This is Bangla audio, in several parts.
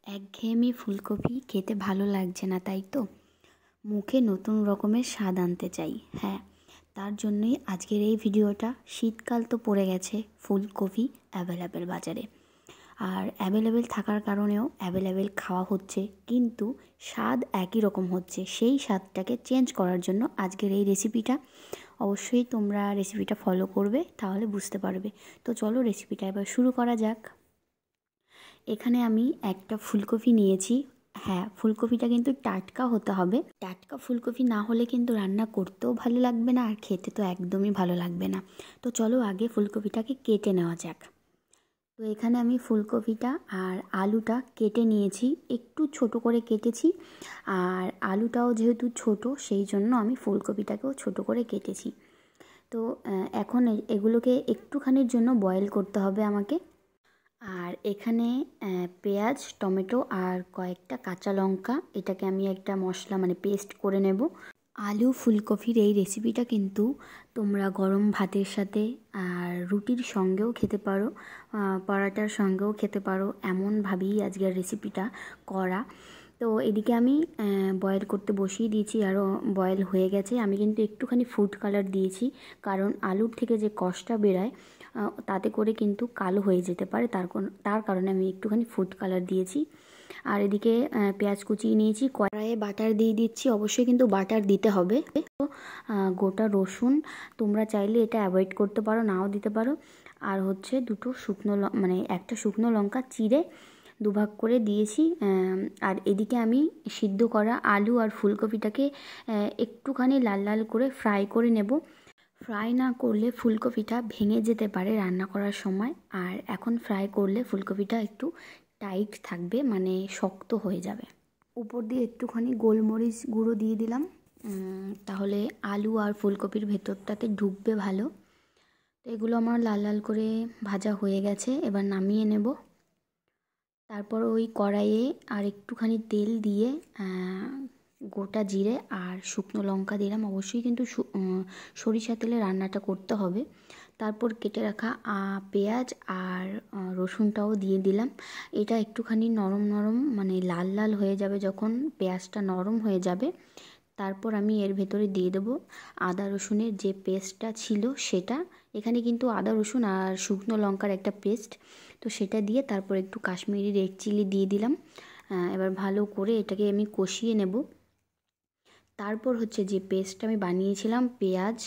একঘেয়েমি ফুলকপি খেতে ভালো লাগছে না, তাই তো? মুখে নতুন রকমের স্বাদ আনতে চাই। হ্যাঁ, তার জন্যই আজকের এই ভিডিওটা। শীতকাল তো পড়ে গেছে, ফুলকপি অ্যাভেলেবেল বাজারে। আর অ্যাভেলেবেল থাকার কারণেও অ্যাভেলেবেল খাওয়া হচ্ছে, কিন্তু স্বাদ একই রকম হচ্ছে। সেই স্বাদটাকে চেঞ্জ করার জন্য আজকের এই রেসিপিটা। অবশ্যই তোমরা রেসিপিটা ফলো করবে, তাহলে বুঝতে পারবে। তো চলো রেসিপিটা এবার শুরু করা যাক। এখানে আমি একটা ফুলকপি নিয়েছি। হ্যাঁ, ফুলকপিটা কিন্তু টাটকা হতে হবে। টাটকা ফুলকপি না হলে কিন্তু রান্না করতেও ভালো লাগবে না, আর খেতে তো একদমই ভালো লাগবে না। তো চলো আগে ফুলকপিটাকে কেটে নেওয়া যাক। তো এখানে আমি ফুলকপিটা আর আলুটা কেটে নিয়েছি, একটু ছোট করে কেটেছি। আর আলুটাও যেহেতু ছোট, সেই জন্য আমি ফুলকপিটাকেও ছোট করে কেটেছি। তো এখন এগুলোকে একটুখানির জন্য বয়েল করতে হবে আমাকে। আর এখানে পেঁয়াজ, টমেটো আর কয়েকটা কাঁচা লঙ্কা, এটাকে আমি একটা মশলা পেস্ট করে নেব। আলু ফুলকপির এই রেসিপিটা কিন্তু তোমরা গরম ভাতের সাথে আর রুটির সঙ্গেও খেতে পারো, পরাটার সঙ্গেও খেতে পারো। এমনভাবেই আজকের রেসিপিটা করা। তো এদিকে আমি বয়েল করতে বসিয়ে দিয়েছি, আরও বয়েল হয়ে গেছে। আমি কিন্তু একটুখানি ফুড কালার দিয়েছি, কারণ আলুর থেকে যে কষটা বেরায় তাতে করে কিন্তু কালো হয়ে যেতে পারে, তার কারণে আমি একটুখানি ফুড কালার দিয়েছি। আর এদিকে পেঁয়াজ কুচিয়ে নিয়েছি, কড়াইয়ে বাটার দিয়ে দিচ্ছি। অবশ্যই কিন্তু বাটার দিতে হবে। গোটা রসুন তোমরা চাইলে এটা অ্যাভয়েড করতে পারো, নাও দিতে পারো। আর হচ্ছে একটা শুকনো লঙ্কা চিড়ে দুভাগ করে দিয়েছি। আর এদিকে আমি সিদ্ধ করা আলু আর ফুলকপিটাকে একটুখানি লাল লাল করে ফ্রাই করে নেব। ফ্রাই না করলে ফুলকপিটা ভেঙে যেতে পারে রান্না করার সময়। আর এখন ফ্রাই করলে ফুলকপিটা একটু টাইট থাকবে, শক্ত হয়ে যাবে। উপর দিয়ে একটুখানি গোলমরিচ গুঁড়ো দিয়ে দিলাম, তাহলে আলু আর ফুলকপির ভেতরটাতে ঢুকবে ভালো। তো এগুলো আমার লাল লাল করে ভাজা হয়ে গেছে, এবার নামিয়ে নেব। তারপর ওই কড়াইয়ে আর একটুখানি তেল দিয়ে গোটা জিরে আর শুকনো লঙ্কা দিলাম। অবশ্যই কিন্তু সরিষা তেলে রান্নাটা করতে হবে। তারপর কেটে রাখা পেঁয়াজ আর রসুনটাও দিয়ে দিলাম। এটা একটুখানি নরম নরম লাল লাল হয়ে যাবে যখন পেঁয়াজটা নরম হয়ে যাবে। তারপর আমি এর ভেতরে দিয়ে দেবো আদা রসুনের যে পেস্টটা ছিল সেটা। এখানে কিন্তু আদা রসুন আর শুকনো লঙ্কার একটা পেস্ট, তো সেটা দিয়ে তারপর একটু কাশ্মীরি রেড চিলি দিয়ে দিলাম। এবার ভালো করে এটাকে আমি কষিয়ে নেব। তারপর হচ্ছে যে পেস্টটা আমি বানিয়েছিলাম, পেঁয়াজ,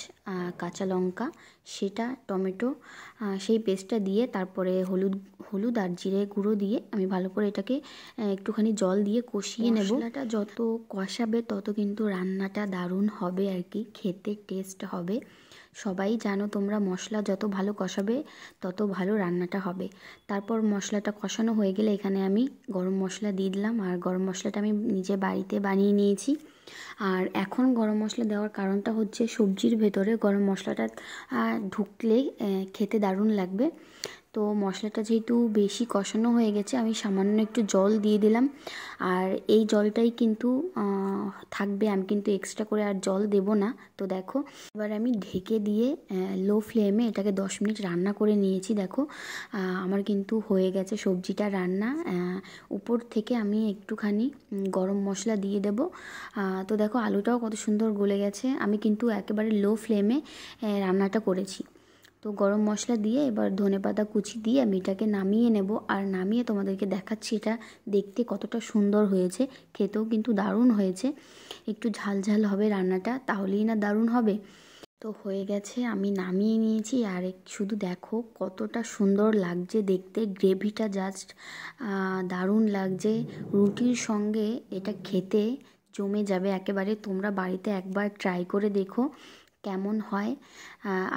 কাঁচা লঙ্কা, সেটা, টমেটো, সেই পেস্টটা দিয়ে তারপরে হলুদ আর জিরে গুঁড়ো দিয়ে আমি ভালো করে এটাকে একটুখানি জল দিয়ে কষিয়ে নেব। মশলাটা যত কষাবে তত কিন্তু রান্নাটা দারুণ হবে আর কি, খেতে টেস্ট হবে। সবাই জানো তোমরা, মশলা যত ভালো কষাবে তত ভালো রান্নাটা হবে। তারপর মশলাটা কষানো হয়ে গেলে এখানে আমি গরম মশলা দিয়ে দিলাম। আর গরম মশলাটা আমি নিজে বাড়িতে বানিয়ে নিয়েছি। আর এখন গরম মশলা দেওয়ার কারণটা হচ্ছে সবজির ভেতরে গরম মশলাটা ঢুকলে খেতে দারুণ লাগবে। তো মশলাটা যেহেতু বেশি কষানো হয়ে গেছে, আমি সামান্য একটু জল দিয়ে দিলাম। আর এই জলটাই কিন্তু থাকবে, আমি কিন্তু এক্সট্রা করে আর জল দেব না। তো দেখো, এবার আমি ঢেকে দিয়ে লো ফ্লেমে এটাকে 10 মিনিট রান্না করে নিয়েছি। দেখো আমার কিন্তু হয়ে গেছে সবজিটা রান্না। উপর থেকে আমি একটুখানি গরম মশলা দিয়ে দেব। তো দেখো আলুটাও কত সুন্দর গলে গেছে। আমি কিন্তু একেবারে লো ফ্লেমে রান্নাটা করেছি। তো গরম মশলা দিয়ে এবার ধনেপাতা কুচি দিয়ে আমি এটাকে নামিয়ে নেব। আর নামিয়ে তোমাদেরকে দেখাচ্ছি এটা দেখতে কতটা সুন্দর হয়েছে, খেতেও কিন্তু দারুণ হয়েছে। একটু ঝাল ঝাল হবে রান্নাটা, তাহলেই না দারুণ হবে। তো হয়ে গেছে, আমি নামিয়ে নিয়েছি। আর শুধু দেখো কতটা সুন্দর লাগছে দেখতে, গ্রেভিটা জাস্ট দারুণ লাগছে। রুটির সঙ্গে এটা খেতে জমে যাবে একেবারে। তোমরা বাড়িতে একবার ট্রাই করে দেখো কেমন হয়।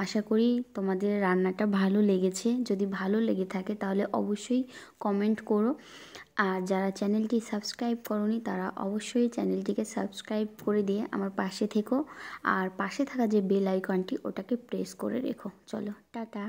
আশা করি তোমাদের রান্নাটা ভালো লেগেছে। যদি ভালো লেগে থাকে তাহলে অবশ্যই কমেন্ট করো। আর যারা চ্যানেলটি সাবস্ক্রাইব করোনি তারা অবশ্যই চ্যানেলটিকে সাবস্ক্রাইব করে দিয়ে আমার পাশে থেকো। আর পাশে থাকা যে বেল আইকনটি ওটাকে প্রেস করে রেখো। চলো টাটা।